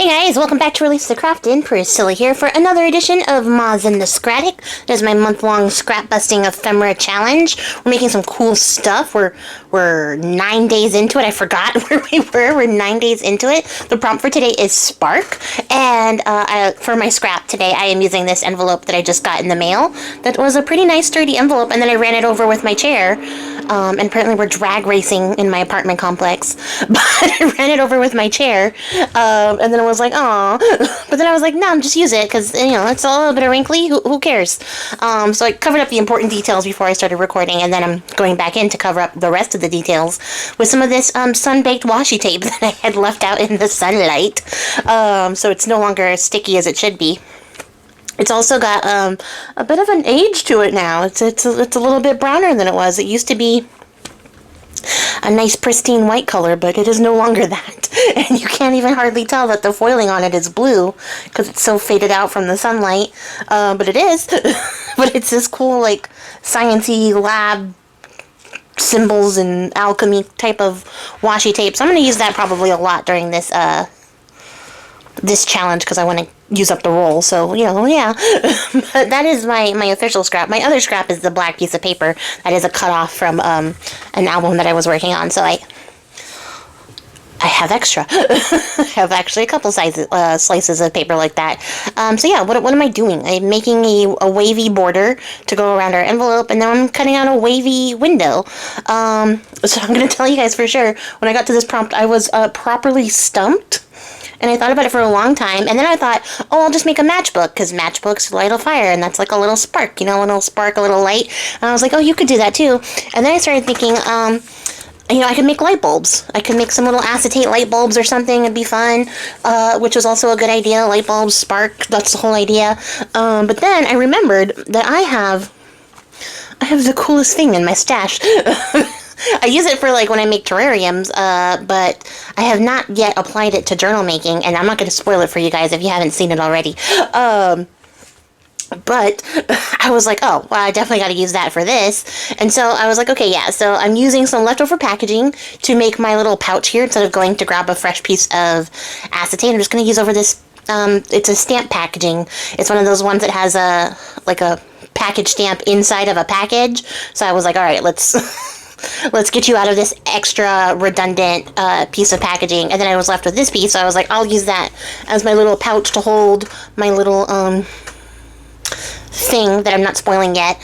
Hey guys, welcome back to Release the Craftin. Priscilla here for another edition of Moz and the Scratic. There's my month-long scrap busting ephemera challenge. We're making some cool stuff. We're 9 days into it. I forgot where we were. We're 9 days into it. The prompt for today is Spark, and for my scrap today, I am using this envelope that I just got in the mail. That was a pretty nice, sturdy envelope, and then I ran it over with my chair. And apparently we're drag racing in my apartment complex, but I ran it over with my chair, and then I was like, aw, but then I was like, no, just use it, because, you know, it's a little bit of wrinkly, who cares? So I covered up the important details before I started recording, and then I'm going back in to cover up the rest of the details with some of this sun-baked washi tape that I had left out in the sunlight, so it's no longer as sticky as it should be. It's also got a bit of an age to it now. It's a little bit browner than it was. It used to be a nice pristine white color, but it is no longer that. And you can't even hardly tell that the foiling on it is blue because it's so faded out from the sunlight. But it is. But it's this cool, like, science-y lab symbols and alchemy type of washi tape. So I'm going to use that probably a lot during this this challenge because I want to use up the roll, so, you know, yeah. But that is my official scrap. My other scrap is the black piece of paper that is a cutoff from an album that I was working on, so I have extra. I have actually a couple slices of paper like that. So yeah, what am I doing? I'm making a wavy border to go around our envelope, and then I'm cutting out a wavy window. So I'm going to tell you guys for sure, when I got to this prompt, I was properly stumped. And I thought about it for a long time, and then I thought, oh, I'll just make a matchbook, because matchbooks light a fire, and that's like a little spark, you know, a little spark, a little light. And I was like, oh, you could do that too. And then I started thinking, you know, I could make light bulbs. I could make some little acetate light bulbs or something. It'd be fun, which was also a good idea. Light bulbs, spark, that's the whole idea. But then I remembered that I have the coolest thing in my stash. I use it for, like, when I make terrariums, but I have not yet applied it to journal making, and I'm not going to spoil it for you guys if you haven't seen it already. But I was like, oh, well, I definitely got to use that for this. And so I was like, okay, yeah, so I'm using some leftover packaging to make my little pouch here instead of going to grab a fresh piece of acetate. I'm just going to use over this, it's a stamp packaging. It's one of those ones that has a package stamp inside of a package. So I was like, all right, let's get you out of this extra redundant piece of packaging. And then I was left with this piece, so I was like, I'll use that as my little pouch to hold my little thing that I'm not spoiling yet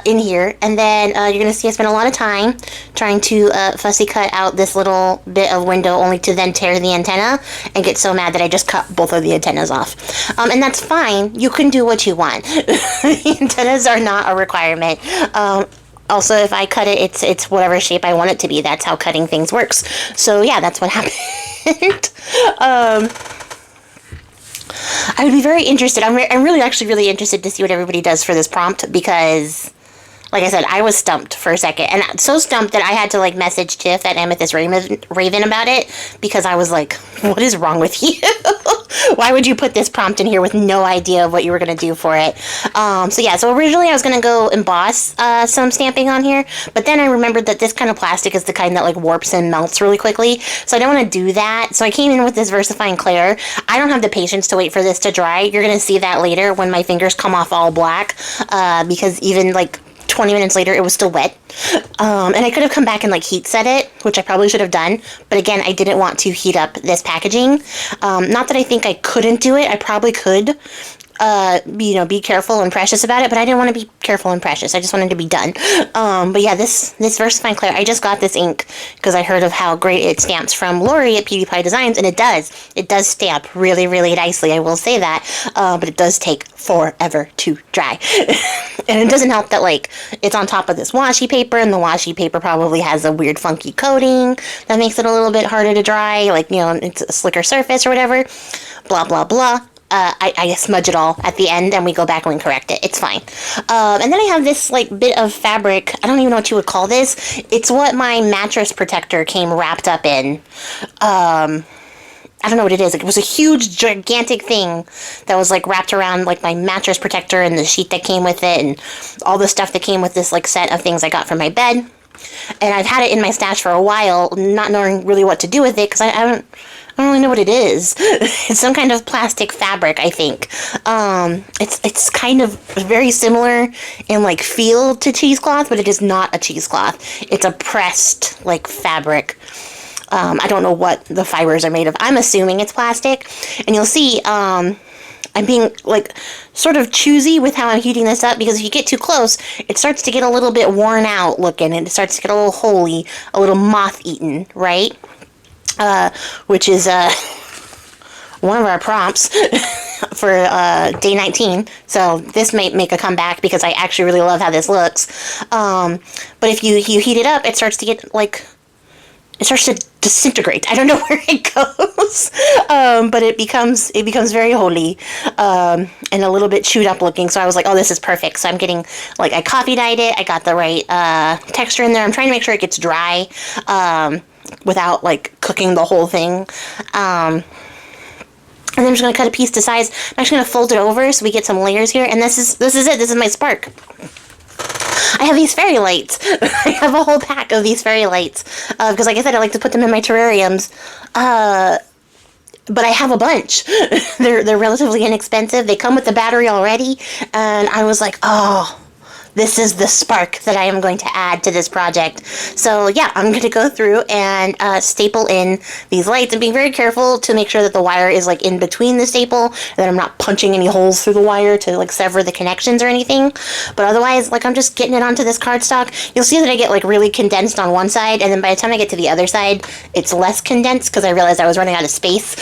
in here. And then you're gonna see I spent a lot of time trying to fussy cut out this little bit of window, only to then tear the antenna and get so mad that I just cut both of the antennas off. And that's fine. You can do what you want. The antennas are not a requirement. Also, if I cut it, it's whatever shape I want it to be. That's how cutting things works. So yeah, that's what happened. I would be very interested. I'm really really interested to see what everybody does for this prompt, because, like I said, I was stumped for a second, and so stumped that I had to, like, message Tiff at Amethyst Raven about it, because I was like, what is wrong with you? Why would you put this prompt in here with no idea of what you were going to do for it? So yeah, so originally I was going to go emboss some stamping on here, but then I remembered that this kind of plastic is the kind that, like, warps and melts really quickly, so I don't want to do that. So I came in with this VersaFine Clair. I don't have the patience to wait for this to dry. You're going to see that later when my fingers come off all black, because even, like, 20 minutes later, it was still wet. And I could have come back and, like, heat set it, which I probably should have done. But again, I didn't want to heat up this packaging. Not that I think I couldn't do it. I probably could, you know, be careful and precious about it. But I didn't want to be careful and precious. I just wanted to be done. But yeah, this VersaFine Clair, I just got this ink because I heard of how great it stamps from Lori at PewDiePie Designs. And it does. It does stamp really, really nicely. I will say that. But it does take forever to dry. And it doesn't help that, like, it's on top of this washi paper, and the washi paper probably has a weird funky coating that makes it a little bit harder to dry, like, you know, it's a slicker surface or whatever, blah, blah, blah. I smudge it all at the end, and we go back and we correct it. It's fine. And then I have this, like, bit of fabric. I don't even know what you would call this. It's what my mattress protector came wrapped up in. I don't know what it is. It was a huge, gigantic thing that was, like, wrapped around, like, my mattress protector and the sheet that came with it and all the stuff that came with this, like, set of things I got for my bed. And I've had it in my stash for a while, not knowing really what to do with it, because I don't really know what it is. It's some kind of plastic fabric, I think. It's kind of very similar in like feel to cheesecloth, but it is not a cheesecloth. It's a pressed like fabric. I don't know what the fibers are made of. I'm assuming it's plastic, and you'll see. I'm being like sort of choosy with how I'm heating this up, because if you get too close, it starts to get a little bit worn out looking, and it starts to get a little holy, a little moth-eaten, right? Which is one of our prompts for day 19. So this may make a comeback because I actually really love how this looks. But if you heat it up, it starts to get like, it starts to disintegrate. I don't know where it goes, but it becomes very holy and a little bit chewed up looking. So I was like, oh, this is perfect. So I'm getting, like, I coffee dyed it. I got the right texture in there. I'm trying to make sure it gets dry without like cooking the whole thing. And then I'm just gonna cut a piece to size. I'm actually gonna fold it over so we get some layers here. And this is it. This is my spark. I have these fairy lights. I have a whole pack of these fairy lights because, like I said, I like to put them in my terrariums. But I have a bunch. They're relatively inexpensive. They come with the battery already, and I was like, oh, this is the spark that I am going to add to this project. So yeah, I'm going to go through and staple in these lights, and being very careful to make sure that the wire is like in between the staple, and that I'm not punching any holes through the wire to like sever the connections or anything. But otherwise, like, I'm just getting it onto this cardstock. You'll see that I get like really condensed on one side, and then by the time I get to the other side, it's less condensed because I realized I was running out of space.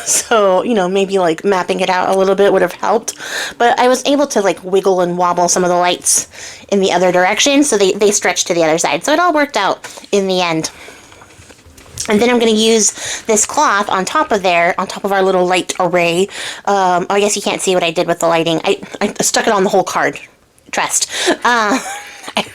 So, you know, maybe like mapping it out a little bit would have helped. But I was able to like wiggle and wobble some of the lights in the other direction, so they stretch to the other side. So it all worked out in the end. And then I'm going to use this cloth on top of our little light array. Oh, I guess you can't see what I did with the lighting. I stuck it on the whole card. Trust.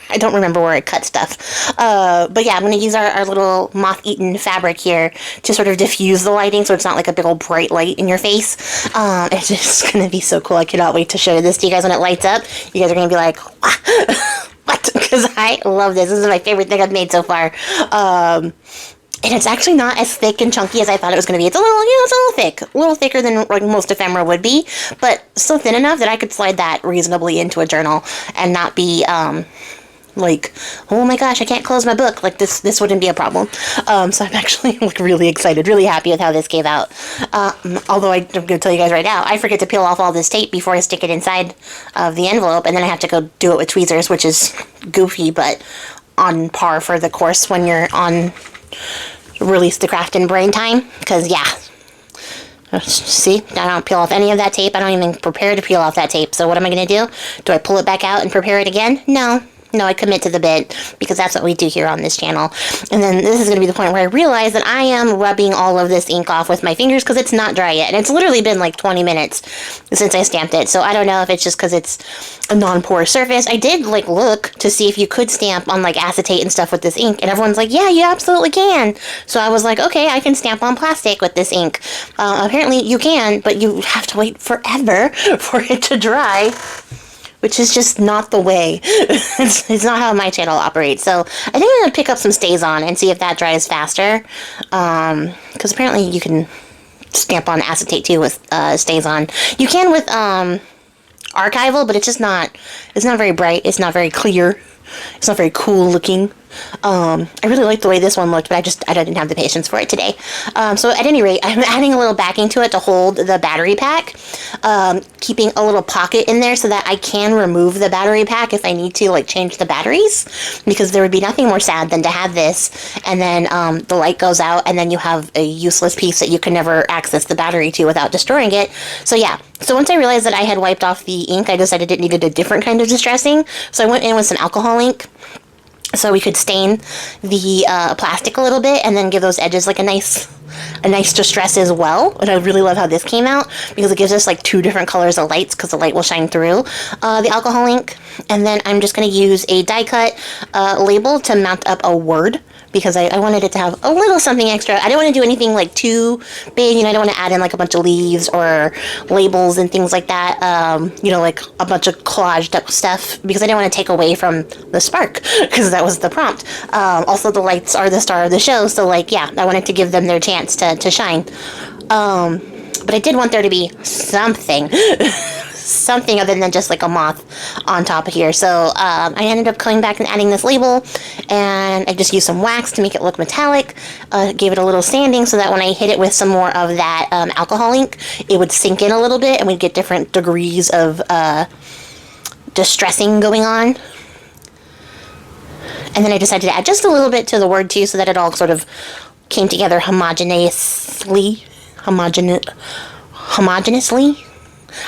I don't remember where I cut stuff. But yeah, I'm going to use our little moth-eaten fabric here to sort of diffuse the lighting so it's not like a big old bright light in your face. It's just going to be so cool. I cannot wait to show this to you guys when it lights up. You guys are going to be like, what? Because I love this. This is my favorite thing I've made so far. And it's actually not as thick and chunky as I thought it was going to be. It's a little, it's a little thick. A little thicker than like most ephemera would be, but still thin enough that I could slide that reasonably into a journal and not be, like, oh my gosh, I can't close my book. Like, this wouldn't be a problem. So I'm actually like really excited, really happy with how this came out. Although I'm going to tell you guys right now, I forget to peel off all this tape before I stick it inside of the envelope, and then I have to go do it with tweezers, which is goofy, but on par for the course when you're on Release the Craftin' brain time. Because, yeah. See, I don't peel off any of that tape. I don't even prepare to peel off that tape. So what am I going to do? Do I pull it back out and prepare it again? No, I commit to the bit, because that's what we do here on this channel. And then this is going to be the point where I realize that I am rubbing all of this ink off with my fingers because it's not dry yet. And it's literally been like 20 minutes since I stamped it. So I don't know if it's just because it's a non-porous surface. I did like look to see if you could stamp on like acetate and stuff with this ink, and everyone's like, yeah, you absolutely can. So I was like, okay, I can stamp on plastic with this ink. Apparently you can, but you have to wait forever for it to dry, which is just not the way. It's not how my channel operates. So I think I'm going to pick up some StazOn and see if that dries faster. Because apparently you can stamp on acetate too with StazOn. You can with archival, but it's just not, it's not very bright. It's not very clear. It's not very cool looking. I really like the way this one looked, but I didn't have the patience for it today. So at any rate, I'm adding a little backing to it to hold the battery pack, keeping a little pocket in there so that I can remove the battery pack if I need to, like, change the batteries, because there would be nothing more sad than to have this, and then the light goes out, and then you have a useless piece that you can never access the battery to without destroying it. So yeah, so once I realized that I had wiped off the ink, I decided it needed a different kind of distressing, so I went in with some alcohol ink, so we could stain the plastic a little bit and then give those edges like a nice distress as well. And I really love how this came out because it gives us like two different colors of lights because the light will shine through the alcohol ink. And then I'm just going to use a die cut label to mount up a word, because I wanted it to have a little something extra. I didn't want to do anything like too big, you know, I don't want to add in like a bunch of leaves or labels and things like that, you know, like a bunch of collaged up stuff, because I didn't want to take away from the spark, because that was the prompt. Also, the lights are the star of the show, so like, yeah, I wanted to give them their chance chance to shine. But I did want there to be something. Something other than just like a moth on top of here. So I ended up coming back and adding this label, and I just used some wax to make it look metallic. Gave it a little sanding so that when I hit it with some more of that alcohol ink, it would sink in a little bit and we'd get different degrees of distressing going on. And then I decided to add just a little bit to the word too, so that it all sort of came together homogeneously. Homogeneously?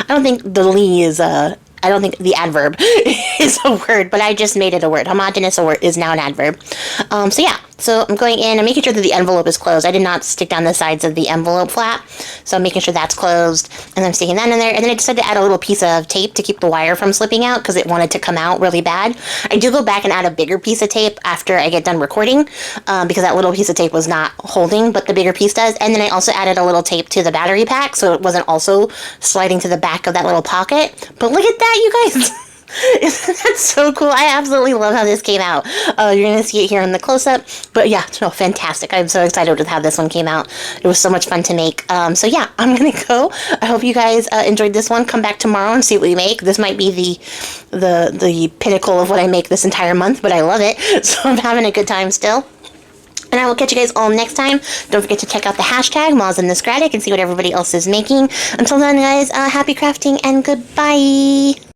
I don't think the "ly" is I don't think the adverb is a word, but I just made it a word. Homogeneous is now an adverb. So yeah, so I'm going in and making sure that the envelope is closed. I did not stick down the sides of the envelope flap, so I'm making sure that's closed, and I'm sticking that in there. And then I decided to add a little piece of tape to keep the wire from slipping out because it wanted to come out really bad. I do go back and add a bigger piece of tape after I get done recording because that little piece of tape was not holding, but the bigger piece does. And then I also added a little tape to the battery pack so it wasn't also sliding to the back of that little pocket. But look at that, you guys. That's so cool. I absolutely love how this came out. You're going to see it here in the close-up. But yeah, no, fantastic. I'm so excited with how this one came out. It was so much fun to make. So yeah, I'm going to go. I hope you guys enjoyed this one. Come back tomorrow and see what we make. This might be the pinnacle of what I make this entire month, but I love it. So I'm having a good time still. And I will catch you guys all next time. Don't forget to check out the hashtag #MozInTheScrattic and see what everybody else is making. Until then, guys, happy crafting and goodbye.